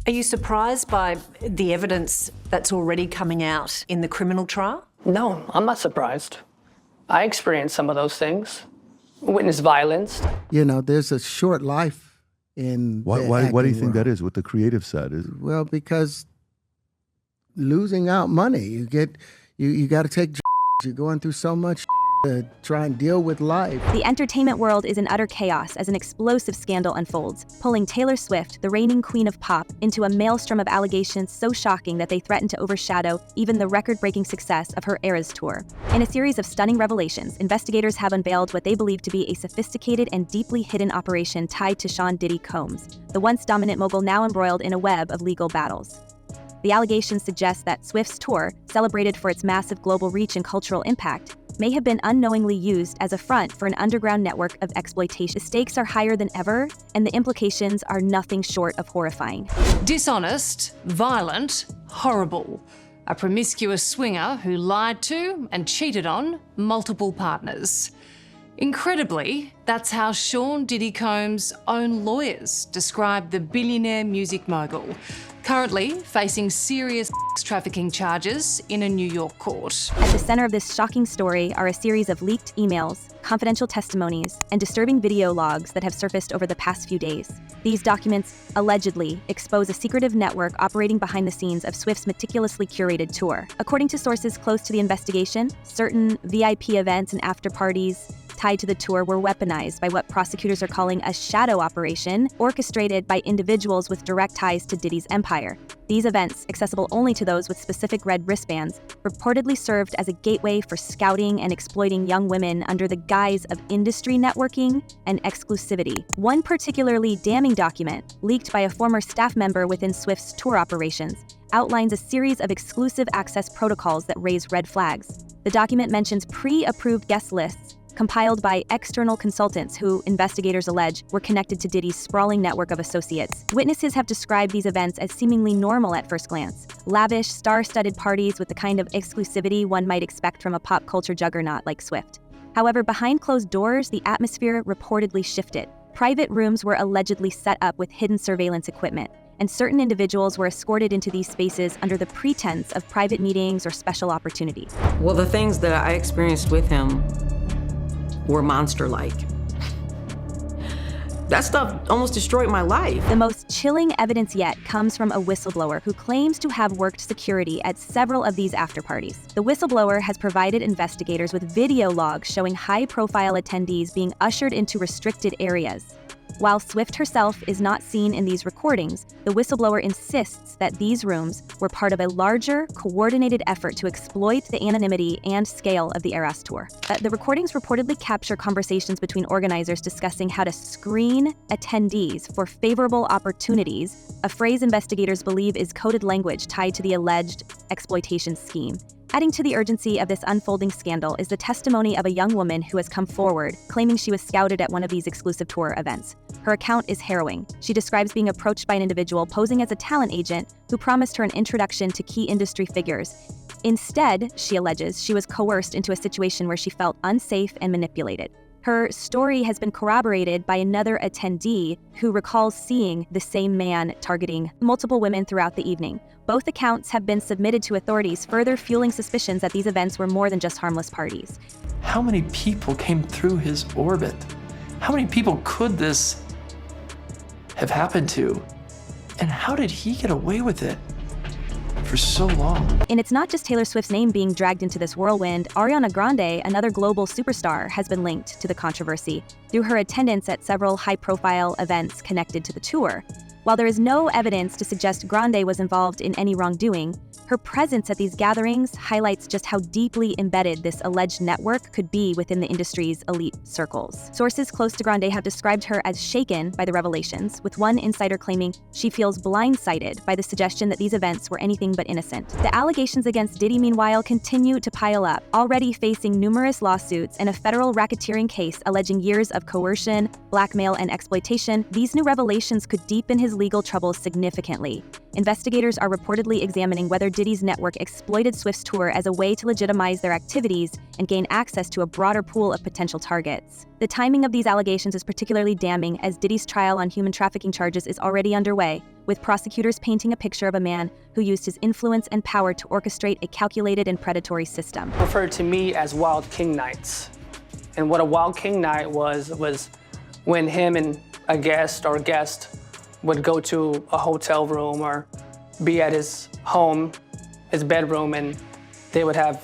Are you surprised by the evidence that's already coming out in the criminal trial? No, I'm not surprised. I experienced some of those things. Witnessed violence. You know, there's a short life in Why do you think that is with the creative side? Well, because losing out money, you got to take. You're going through so much to try and deal with life. The entertainment world is in utter chaos as an explosive scandal unfolds, pulling Taylor Swift, the reigning queen of pop, into a maelstrom of allegations so shocking that they threaten to overshadow even the record-breaking success of her Eras tour. In a series of stunning revelations, investigators have unveiled what they believe to be a sophisticated and deeply hidden operation tied to Sean Diddy Combs, the once dominant mogul now embroiled in a web of legal battles. The allegations suggest that Swift's tour, celebrated for its massive global reach and cultural impact, may have been unknowingly used as a front for an underground network of exploitation. The stakes are higher than ever, and the implications are nothing short of horrifying. Dishonest, violent, horrible. A promiscuous swinger who lied to and cheated on multiple partners. Incredibly, that's how Sean Diddy Combs' own lawyers describe the billionaire music mogul, currently facing serious trafficking charges in a New York court. At the center of this shocking story are a series of leaked emails, confidential testimonies, and disturbing video logs that have surfaced over the past few days. These documents allegedly expose a secretive network operating behind the scenes of Swift's meticulously curated tour. According to sources close to the investigation, certain VIP events and after-parties tied to the tour were weaponized by what prosecutors are calling a shadow operation, orchestrated by individuals with direct ties to Diddy's empire. These events, accessible only to those with specific red wristbands, reportedly served as a gateway for scouting and exploiting young women under the guise of industry networking and exclusivity. One particularly damning document, leaked by a former staff member within Swift's tour operations, outlines a series of exclusive access protocols that raise red flags. The document mentions pre-approved guest lists compiled by external consultants who, investigators allege, were connected to Diddy's sprawling network of associates. Witnesses have described these events as seemingly normal at first glance. Lavish, star-studded parties with the kind of exclusivity one might expect from a pop culture juggernaut like Swift. However, behind closed doors, the atmosphere reportedly shifted. Private rooms were allegedly set up with hidden surveillance equipment, and certain individuals were escorted into these spaces under the pretense of private meetings or special opportunities. Well, the things that I experienced with him were monster-like. That stuff almost destroyed my life. The most chilling evidence yet comes from a whistleblower who claims to have worked security at several of these after-parties. The whistleblower has provided investigators with video logs showing high-profile attendees being ushered into restricted areas. While Swift herself is not seen in these recordings, the whistleblower insists that these rooms were part of a larger, coordinated effort to exploit the anonymity and scale of the Eras tour. The recordings reportedly capture conversations between organizers discussing how to screen attendees for favorable opportunities, a phrase investigators believe is coded language tied to the alleged exploitation scheme. Adding to the urgency of this unfolding scandal is the testimony of a young woman who has come forward, claiming she was scouted at one of these exclusive tour events. Her account is harrowing. She describes being approached by an individual posing as a talent agent who promised her an introduction to key industry figures. Instead, she alleges, she was coerced into a situation where she felt unsafe and manipulated. Her story has been corroborated by another attendee who recalls seeing the same man targeting multiple women throughout the evening. Both accounts have been submitted to authorities, further fueling suspicions that these events were more than just harmless parties. How many people came through his orbit? How many people could this have happened to? And how did he get away with it for so long? And it's not just Taylor Swift's name being dragged into this whirlwind. Ariana Grande, another global superstar, has been linked to the controversy through her attendance at several high-profile events connected to the tour. While there is no evidence to suggest Grande was involved in any wrongdoing, her presence at these gatherings highlights just how deeply embedded this alleged network could be within the industry's elite circles. Sources close to Grande have described her as shaken by the revelations, with one insider claiming she feels blindsided by the suggestion that these events were anything but innocent. The allegations against Diddy, meanwhile, continue to pile up, already facing numerous lawsuits and a federal racketeering case alleging years of coercion, blackmail, and exploitation. These new revelations could deepen his legal troubles significantly. Investigators are reportedly examining whether Diddy's network exploited Swift's tour as a way to legitimize their activities and gain access to a broader pool of potential targets. The timing of these allegations is particularly damning as Diddy's trial on human trafficking charges is already underway, with prosecutors painting a picture of a man who used his influence and power to orchestrate a calculated and predatory system. Referred to me as Wild King Nights. And what a Wild King Night was when him and a guest would go to a hotel room or be at his home, his bedroom, and they would have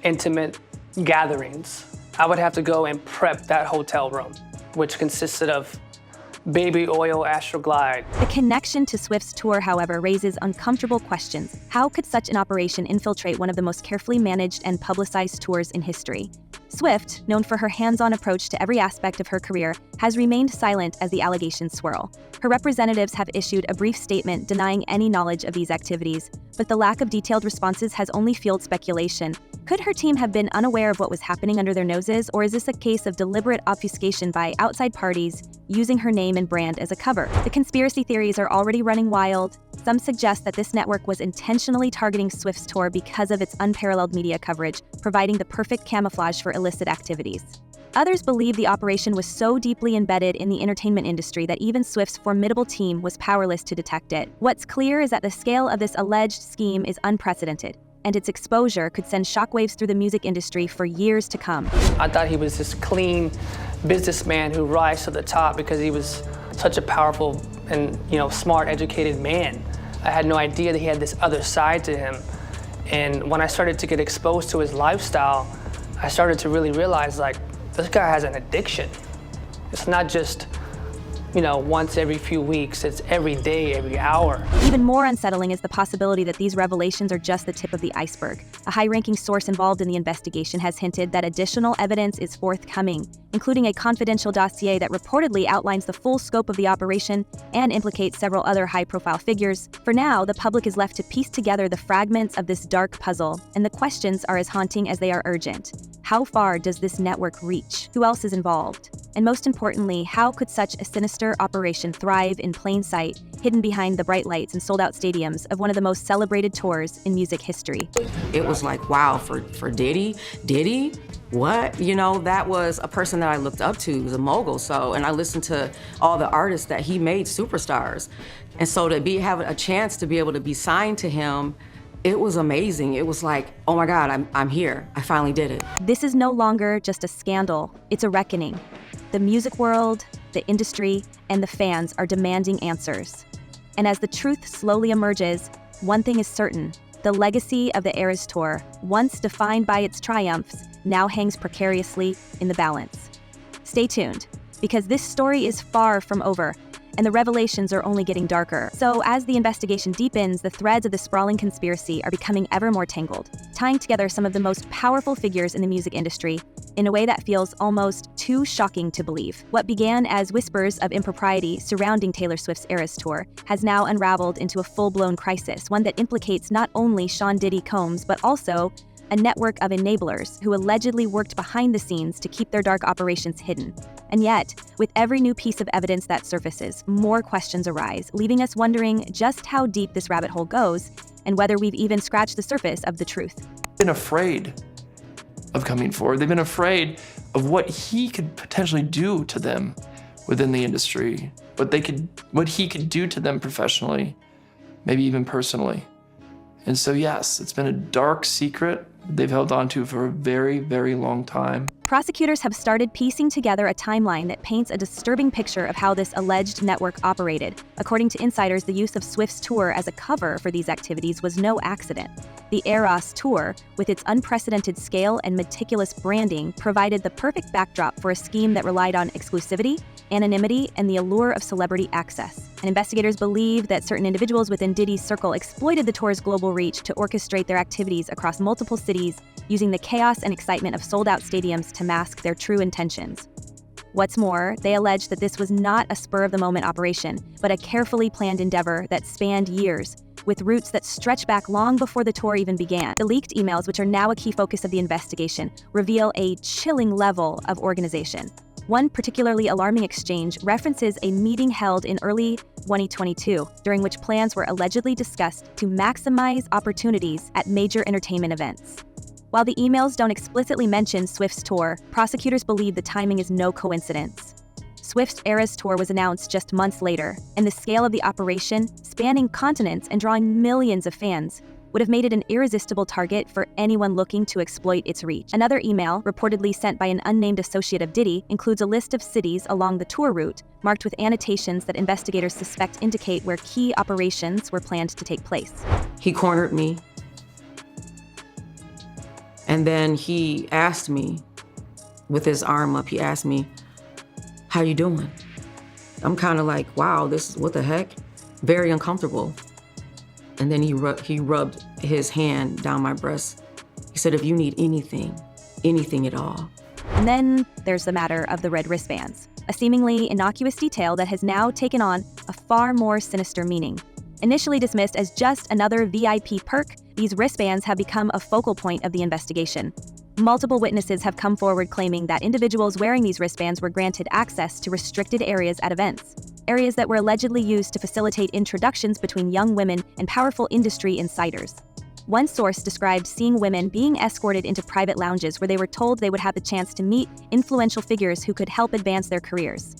intimate gatherings. I would have to go and prep that hotel room, which consisted of baby oil Astroglide. The connection to Swift's tour, however, raises uncomfortable questions. How could such an operation infiltrate one of the most carefully managed and publicized tours in history? Swift, known for her hands-on approach to every aspect of her career, has remained silent as the allegations swirl. Her representatives have issued a brief statement denying any knowledge of these activities, but the lack of detailed responses has only fueled speculation. Could her team have been unaware of what was happening under their noses, or is this a case of deliberate obfuscation by outside parties using her name and brand as a cover? The conspiracy theories are already running wild. Some suggest that this network was intentionally targeting Swift's tour because of its unparalleled media coverage, providing the perfect camouflage for illicit activities. Others believe the operation was so deeply embedded in the entertainment industry that even Swift's formidable team was powerless to detect it. What's clear is that the scale of this alleged scheme is unprecedented, and its exposure could send shockwaves through the music industry for years to come. I thought he was this clean businessman who rise to the top because he was such a powerful and smart, educated man. I had no idea that he had this other side to him. And when I started to get exposed to his lifestyle, I started to really realize, like, this guy has an addiction. It's not just, once every few weeks, it's every day, every hour. Even more unsettling is the possibility that these revelations are just the tip of the iceberg. A high-ranking source involved in the investigation has hinted that additional evidence is forthcoming, including a confidential dossier that reportedly outlines the full scope of the operation and implicates several other high-profile figures. For now, the public is left to piece together the fragments of this dark puzzle, and the questions are as haunting as they are urgent. How far does this network reach? Who else is involved? And most importantly, how could such a sinister operation thrive in plain sight, hidden behind the bright lights and sold-out stadiums of one of the most celebrated tours in music history? It was like, wow, for Diddy? What? That was a person that I looked up to. He was a mogul, and I listened to all the artists that he made superstars. And so to have a chance to be able to be signed to him, it was amazing. It was like, oh my God, I'm here. I finally did it. This is no longer just a scandal, it's a reckoning. The music world, the industry, and the fans are demanding answers. And as the truth slowly emerges, one thing is certain: the legacy of the Eras Tour, once defined by its triumphs, now hangs precariously in the balance. Stay tuned, because this story is far from over, and the revelations are only getting darker. So as the investigation deepens, the threads of the sprawling conspiracy are becoming ever more tangled, tying together some of the most powerful figures in the music industry in a way that feels almost too shocking to believe. What began as whispers of impropriety surrounding Taylor Swift's Eras Tour has now unraveled into a full-blown crisis, one that implicates not only Sean Diddy Combs, but also a network of enablers who allegedly worked behind the scenes to keep their dark operations hidden. And yet, with every new piece of evidence that surfaces, more questions arise, leaving us wondering just how deep this rabbit hole goes and whether we've even scratched the surface of the truth. They've been afraid of coming forward. They've been afraid of what he could potentially do to them within the industry, what he could do to them professionally, maybe even personally. And so yes, it's been a dark secret they've held on to for a very, very long time. Prosecutors have started piecing together a timeline that paints a disturbing picture of how this alleged network operated. According to insiders, the use of Swift's tour as a cover for these activities was no accident. The Eras Tour, with its unprecedented scale and meticulous branding, provided the perfect backdrop for a scheme that relied on exclusivity, anonymity, and the allure of celebrity access. And investigators believe that certain individuals within Diddy's circle exploited the tour's global reach to orchestrate their activities across multiple cities, using the chaos and excitement of sold-out stadiums to mask their true intentions. What's more, they allege that this was not a spur-of-the-moment operation, but a carefully planned endeavor that spanned years, with roots that stretch back long before the tour even began. The leaked emails, which are now a key focus of the investigation, reveal a chilling level of organization. One particularly alarming exchange references a meeting held in early 2022, during which plans were allegedly discussed to maximize opportunities at major entertainment events. While the emails don't explicitly mention Swift's tour, prosecutors believe the timing is no coincidence. Swift's Eras Tour was announced just months later, and the scale of the operation, spanning continents and drawing millions of fans, would have made it an irresistible target for anyone looking to exploit its reach. Another email, reportedly sent by an unnamed associate of Diddy, includes a list of cities along the tour route, marked with annotations that investigators suspect indicate where key operations were planned to take place. He cornered me, and then he asked me, with his arm up, he asked me, "How you doing?" I'm kind of like, wow, what the heck? Very uncomfortable. And then he rubbed his hand down my breast. He said, "If you need anything at all." And then there's the matter of the red wristbands, a seemingly innocuous detail that has now taken on a far more sinister meaning. Initially dismissed as just another VIP perk, these wristbands have become a focal point of the investigation. Multiple witnesses have come forward claiming that individuals wearing these wristbands were granted access to restricted areas at events, areas that were allegedly used to facilitate introductions between young women and powerful industry insiders. One source described seeing women being escorted into private lounges where they were told they would have the chance to meet influential figures who could help advance their careers.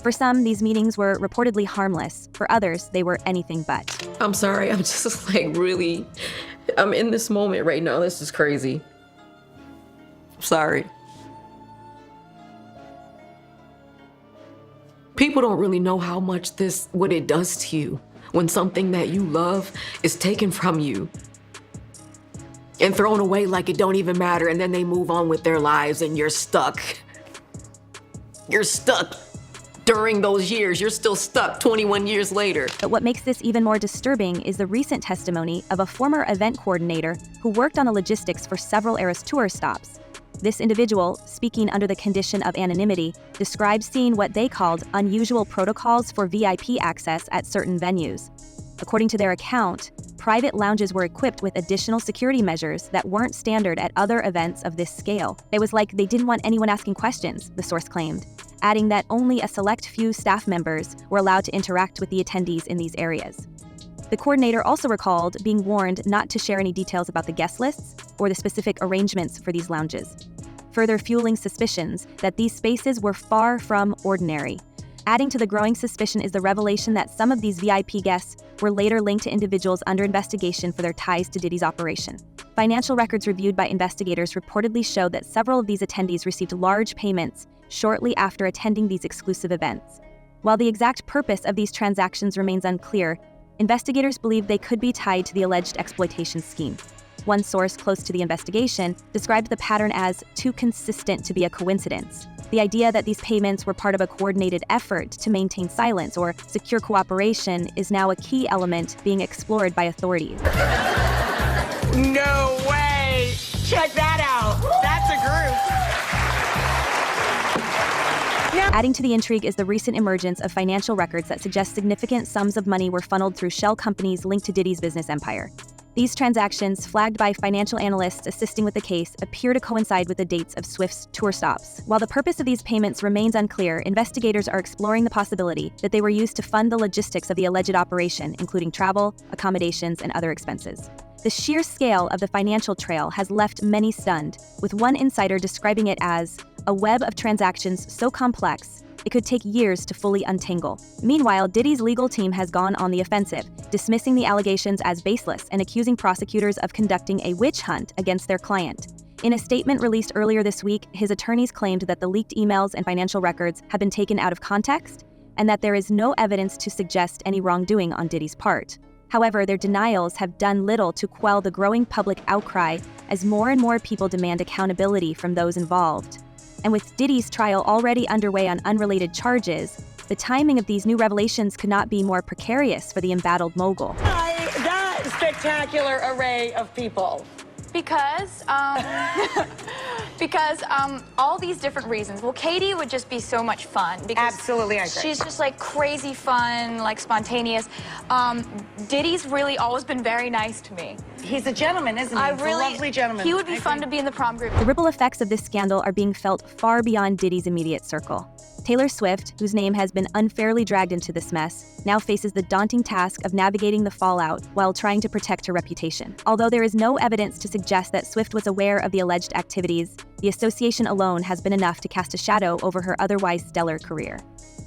For some, these meetings were reportedly harmless. For others, they were anything but. I'm sorry, I'm just I'm in this moment right now. This is crazy. Sorry. People don't really know how much what it does to you when something that you love is taken from you and thrown away like it don't even matter, and then they move on with their lives and you're stuck. You're stuck during those years. You're still stuck 21 years later. But what makes this even more disturbing is the recent testimony of a former event coordinator who worked on the logistics for several Eras Tour stops. This individual, speaking under the condition of anonymity, described seeing what they called unusual protocols for VIP access at certain venues. According to their account, private lounges were equipped with additional security measures that weren't standard at other events of this scale. It was like they didn't want anyone asking questions, the source claimed, adding that only a select few staff members were allowed to interact with the attendees in these areas. The coordinator also recalled being warned not to share any details about the guest lists or the specific arrangements for these lounges, further fueling suspicions that these spaces were far from ordinary. Adding to the growing suspicion is the revelation that some of these VIP guests were later linked to individuals under investigation for their ties to Diddy's operation. Financial records reviewed by investigators reportedly showed that several of these attendees received large payments shortly after attending these exclusive events. While the exact purpose of these transactions remains unclear, investigators believe they could be tied to the alleged exploitation scheme. One source close to the investigation described the pattern as too consistent to be a coincidence. The idea that these payments were part of a coordinated effort to maintain silence or secure cooperation is now a key element being explored by authorities. No way! Check that out! That's a group! Adding to the intrigue is the recent emergence of financial records that suggest significant sums of money were funneled through shell companies linked to Diddy's business empire. These transactions, flagged by financial analysts assisting with the case, appear to coincide with the dates of Swift's tour stops. While the purpose of these payments remains unclear, investigators are exploring the possibility that they were used to fund the logistics of the alleged operation, including travel, accommodations, and other expenses. The sheer scale of the financial trail has left many stunned, with one insider describing it as a web of transactions so complex it could take years to fully untangle. Meanwhile, Diddy's legal team has gone on the offensive, dismissing the allegations as baseless and accusing prosecutors of conducting a witch hunt against their client. In a statement released earlier this week, his attorneys claimed that the leaked emails and financial records have been taken out of context and that there is no evidence to suggest any wrongdoing on Diddy's part. However, their denials have done little to quell the growing public outcry as more and more people demand accountability from those involved. And with Diddy's trial already underway on unrelated charges, the timing of these new revelations could not be more precarious for the embattled mogul. That spectacular array of people. Because all these different reasons. Well, Katie would just be so much fun. Because absolutely, I agree. She's just like crazy fun, like spontaneous. Diddy's really always been very nice to me. He's a gentleman, isn't he? He's a lovely gentleman. He would be fun to be in the prom group. The ripple effects of this scandal are being felt far beyond Diddy's immediate circle. Taylor Swift, whose name has been unfairly dragged into this mess, now faces the daunting task of navigating the fallout while trying to protect her reputation. Although there is no evidence to suggest that Swift was aware of the alleged activities, the association alone has been enough to cast a shadow over her otherwise stellar career.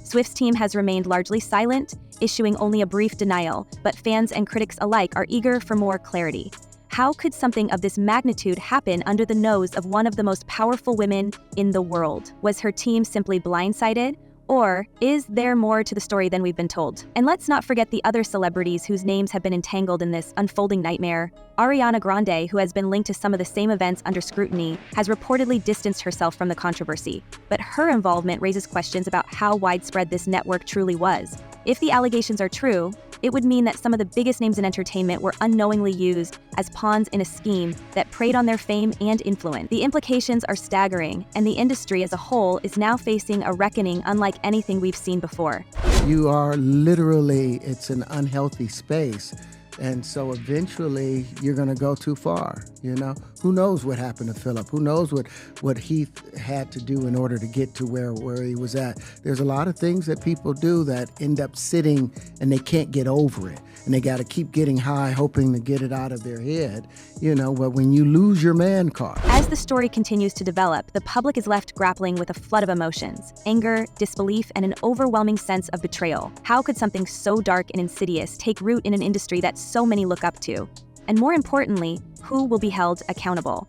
Swift's team has remained largely silent, issuing only a brief denial, but fans and critics alike are eager for more clarity. How could something of this magnitude happen under the nose of one of the most powerful women in the world? Was her team simply blindsided? Or is there more to the story than we've been told? And let's not forget the other celebrities whose names have been entangled in this unfolding nightmare. Ariana Grande, who has been linked to some of the same events under scrutiny, has reportedly distanced herself from the controversy. But her involvement raises questions about how widespread this network truly was. If the allegations are true, it would mean that some of the biggest names in entertainment were unknowingly used as pawns in a scheme that preyed on their fame and influence. The implications are staggering, and the industry as a whole is now facing a reckoning unlike anything we've seen before. You are literally, it's an unhealthy space. And so eventually you're going to go too far, you know? Who knows what happened to Philip? Who knows what Heath had to do in order to get to where he was at? There's a lot of things that people do that end up sitting and they can't get over it. And they got to keep getting high, hoping to get it out of their head, you know, but when you lose your man card. As the story continues to develop, the public is left grappling with a flood of emotions: anger, disbelief, and an overwhelming sense of betrayal. How could something so dark and insidious take root in an industry that so many look up to? And more importantly, who will be held accountable?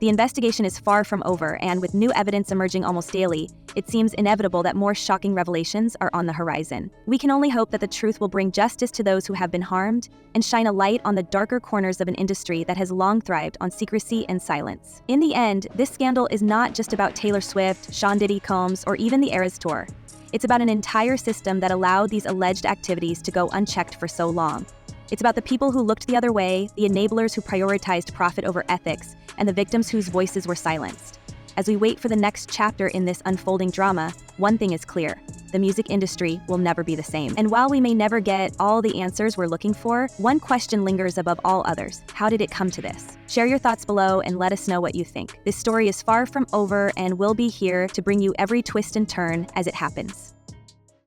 The investigation is far from over, and with new evidence emerging almost daily, it seems inevitable that more shocking revelations are on the horizon. We can only hope that the truth will bring justice to those who have been harmed and shine a light on the darker corners of an industry that has long thrived on secrecy and silence. In the end, this scandal is not just about Taylor Swift, Sean Diddy Combs, or even the Eras Tour. It's about an entire system that allowed these alleged activities to go unchecked for so long. It's about the people who looked the other way, the enablers who prioritized profit over ethics, and the victims whose voices were silenced. As we wait for the next chapter in this unfolding drama, one thing is clear: the music industry will never be the same. And while we may never get all the answers we're looking for, one question lingers above all others: how did it come to this? Share your thoughts below and let us know what you think. This story is far from over, and we'll be here to bring you every twist and turn as it happens.